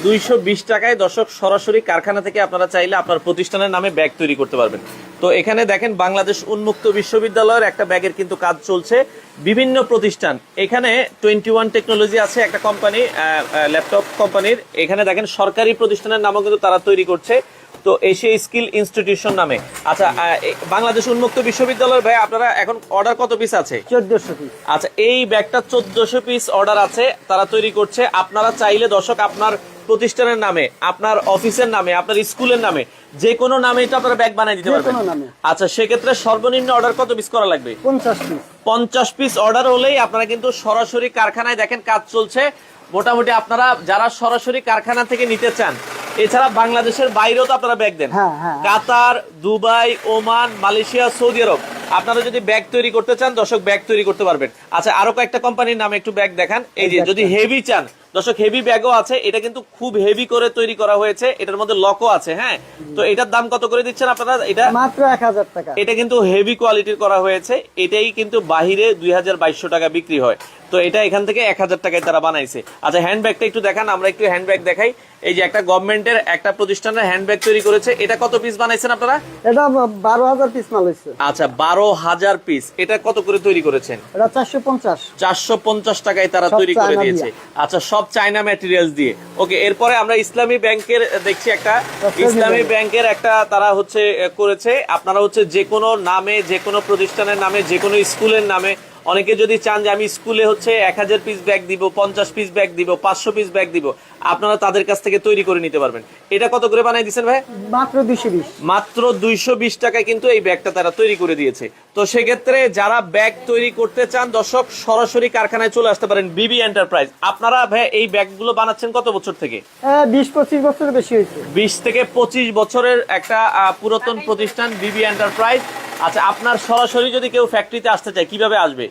220 টাকায় দর্শক সরাসরি কারখানা থেকে আপনারা চাইলে আপনার প্রতিষ্ঠানের নামে ব্যাগ তৈরি করতে পারবেন। তো এখানে দেখেন বাংলাদেশ উন্মুক্ত বিশ্ববিদ্যালয়ের একটা ব্যাগের কিন্তু কাজ চলছে। বিভিন্ন প্রতিষ্ঠান, এখানে 21 টেকনোলজি আছে একটা কোম্পানি, ল্যাপটপ কোম্পানির। এখানে দেখেন সরকারি প্রতিষ্ঠানের নামও কিন্তু তারা তৈরি করছে, তো এশিয়া স্কিল ইনস্টিটিউশন নামে। আচ্ছা, বাংলাদেশ উন্মুক্ত বিশ্ববিদ্যালয়ের ভাই আপনারা এখন অর্ডার কত পিস আছে? 1400 পিস। আচ্ছা, এই ব্যাগটা 1400 পিস অর্ডার আছে, তারা তৈরি করছে। আপনারা চাইলে দর্শক আপনার প্রতিষ্ঠানের নামে, আপনার অফিসের নামে, আপনার স্কুলের নামে, যে কোনো নামে এটা আপনারা ব্যাগ বানিয়ে দিতে পারবেন। আচ্ছা, সেক্ষেত্রে সর্বনিম্ন অর্ডার কত পিস করা লাগবে? 50 পিস। 50 পিস অর্ডার হলেই আপনারা কিন্তু সরাসরি কারখানায় দেখেন কাজ চলছে। মোটামুটি আপনারা যারা সরাসরি কারখানা থেকে নিতে চান, এছাড়া বাংলাদেশের বাইরেও তো আপনারা ব্যাগ দেন। কাতার, দুবাই, ওমান, মালয়েশিয়া, সৌদি আরব, আপনারা যদি ব্যাগ তৈরি করতে চান দর্শক ব্যাগ তৈরি করতে পারবেন। আচ্ছা, আরো কয়েকটা কোম্পানির নামে একটু ব্যাগ দেখান। এই যে যদি হেভি চান দর্শক, হেভি ব্যাগও আছে। এটা কিন্তু খুব হেভি করে তৈরি করা হয়েছে, এটার মধ্যে লকও আছে। হ্যাঁ, তো এটার দাম কত করে দিচ্ছেন আপনারা? এটা মাত্র 1000 টাকা। এটা কিন্তু হেভি কোয়ালিটির করা হয়েছে, এটাই কিন্তু বাহিরে 2200 টাকা বিক্রি হয়, তো এটা এখান থেকে 1000 টাকায় তারা বানাইছে। আচ্ছা, হ্যান্ডব্যাগটা একটু দেখান, আমরা একটু হ্যান্ডব্যাগ দেখাই। এই যে একটা গভর্নমেন্টের একটা প্রতিষ্ঠানের হ্যান্ডব্যাগ তৈরি করেছে, এটা কত পিস বানাইছেন আপনারা? এটা 12000 পিস মাল হইছে। আচ্ছা, 12000 পিস। এটা কত করে তৈরি করেছেন? এটা 450 টাকায় তারা তৈরি করে দিয়েছে। আচ্ছা, সব চায়না ম্যাটেরিয়ালস দিয়ে। ওকে, এরপরে আমরা ইসলামী ব্যাংকের দেখছি একটা, ইসলামী ব্যাংকের একটা তারা হচ্ছে করেছে। আপনারা হচ্ছে যে কোনো নামে, যে কোনো প্রতিষ্ঠানের নামে, যে কোনো স্কুলের নামে, অনেকে যদি চান যে আমি স্কুলে হচ্ছে 1000 পিস ব্যাগ দিব, 50 পিস ব্যাগ দিব, 500 পিস ব্যাগ দিব, আপনারা তাদের কাছ থেকে তৈরি করে নিতে পারবেন। এটা কত করে বানাই দিচ্ছেন ভাই? মাত্র 220। মাত্র 220 টাকায় কিন্তু এই ব্যাগটা তারা তৈরি করে দিয়েছে। তো সেক্ষেত্রে যারা ব্যাগ তৈরি করতে চান দর্শক সরাসরি কারখানায় চলে আসতে পারেন, বিবি এন্টারপ্রাইজ। আপনারা ভাই এই ব্যাগগুলো বানাচ্ছেন কত বছর থেকে? 20-25 বছরের বেশি হয়েছে। 20 থেকে 25 বছরের একটা পুরাতন প্রতিষ্ঠান বিবি এন্টারপ্রাইজ। আচ্ছা, আপনার সরাসরি যদি কেউ ফ্যাক্টরিতে আসতে চায় কিভাবে আসবে?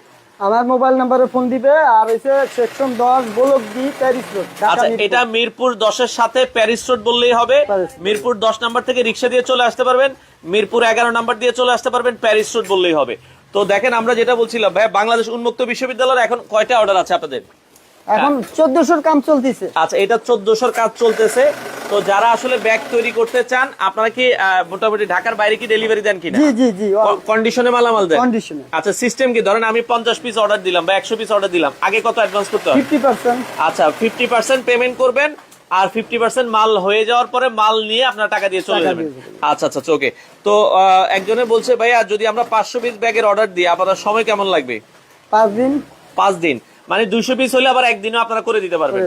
আমার মোবাইল নাম্বারে ফোন দিবে, আর হইছে section 10 block D Paris road. আচ্ছা, এটা মিরপুর 10 এর সাথে প্যারিস রোড বললেই হবে। মিরপুর 10 নাম্বার থেকে রিকশা দিয়ে চলে আসতে পারবেন, মিরপুর 11 নাম্বার দিয়ে চলে আসতে পারবেন, প্যারিস রোড বললেই হবে। তো দেখেন আমরা যেটা বলছিলাম ভাই, বাংলাদেশ উন্মুক্ত বিশ্ববিদ্যালয়ের এখন কয়টা অর্ডার আছে আপনাদের? এখন 1400 কাম চলতেছে। আচ্ছা, এটা 1400 কাজ চলতেছে। তো যারা আসলে ব্যাগ তৈরি করতে চান, আপনারা কি মোটামুটি ঢাকার বাইরে কি ডেলিভারি দেন কিনা? জি জি জি, কন্ডিশনে মালামাল দেন? কন্ডিশনে। আচ্ছা, সিস্টেম কি, ধরেন আমি 50 পিস অর্ডার দিলাম বা 100 পিস অর্ডার দিলাম, আগে কত অ্যাডভান্স করতে হবে? 50%। আচ্ছা, 50% পেমেন্ট করবেন, আর 50% মাল হয়ে যাওয়ার পরে মাল নিয়ে আপনার টাকা দিয়ে চলে যাবেন। আচ্ছা আচ্ছা, ওকে। তো একজনে বলছে ভাইয়া যদি আমরা 500 পিস ব্যাগের অর্ডার দিই আপনার সময় কেমন লাগবে? 5 দিন। 5 দিন মানে 200 পিস হলে আবার একদিনও আপনারা করে দিতে পারবেন।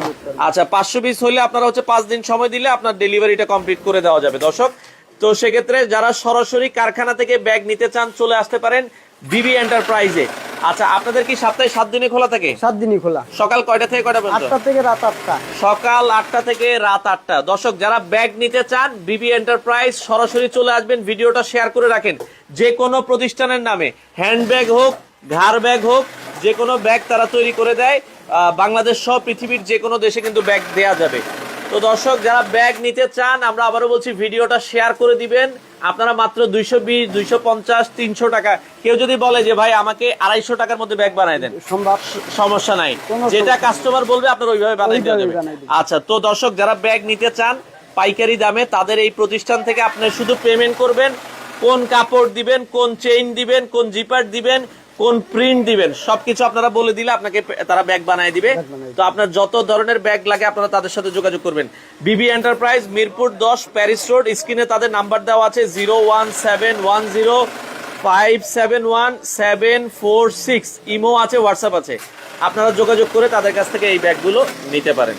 আচ্ছা, 500 পিস হলে আপনারা হচ্ছে 5 দিন সময় দিলে আপনার ডেলিভারিটা কমপ্লিট করে দেওয়া যাবে দর্শক। তো সেক্ষেত্রে যারা সরাসরি কারখানা থেকে ব্যাগ নিতে চান চলে আসতে পারেন বিবি এন্টারপ্রাইজে। আচ্ছা, আপনাদের কি সপ্তাহে 7 দিনই খোলা থাকে? 7 দিনই খোলা। সকাল কয়টা থেকে কয়টা পর্যন্ত? 8টা থেকে রাত 8টা। সকাল 8টা থেকে রাত 8টা। দর্শক যারা ব্যাগ নিতে চান বিবি এন্টারপ্রাইজ সরাসরি চলে আসবেন, ভিডিওটা শেয়ার করে রাখেন। যে কোনো প্রতিষ্ঠানের নামে হ্যান্ড ব্যাগ হোক, ঘাড় ব্যাগ হোক, যে কোনো ব্যাগ তারা তৈরি করে দেয়। বাংলাদেশ সহ পৃথিবীর যে কোনো দেশে কিন্তু ব্যাগ দেয়া যাবে। তো দর্শক যারা ব্যাগ নিতে চান, আমরা আবারও বলছি ভিডিওটা শেয়ার করে দিবেন। আপনারা মাত্র 220, 250, 300 টাকা। কেউ যদি বলে যে ভাই আমাকে 250 টাকার মধ্যে ব্যাগ বানাই দেন, সমস্যা নাই, যেটা কাস্টমার বলবে আপনার ওইভাবে বানাই দেওয়া যাবে। আচ্ছা, তো দর্শক যারা ব্যাগ নিতে চান পাইকারি দামে, তাদের এই প্রতিষ্ঠান থেকে আপনি শুধু পেমেন্ট করবেন, কোন কাপড় দিবেন, কোন চেইন দিবেন, কোন জিপার দিবেন, কোন প্রিন্ট দিবেন, সবকিছু আপনারা বলে দিলে আপনাকে তারা ব্যাগ বানিয়ে দিবে। তো আপনার যত ধরনের ব্যাগ লাগে আপনারা তাদের সাথে যোগাযোগ করবেন। বিবি এন্টারপ্রাইজ, মিরপুর 10, প্যারিস রোড। স্ক্রিনে তাদের নাম্বার দেওয়া আছে 01710571746। ইমো আছে, হোয়াটসঅ্যাপ আছে, আপনারা যোগাযোগ করে তাদের কাছ থেকে এই ব্যাগগুলো নিতে পারেন।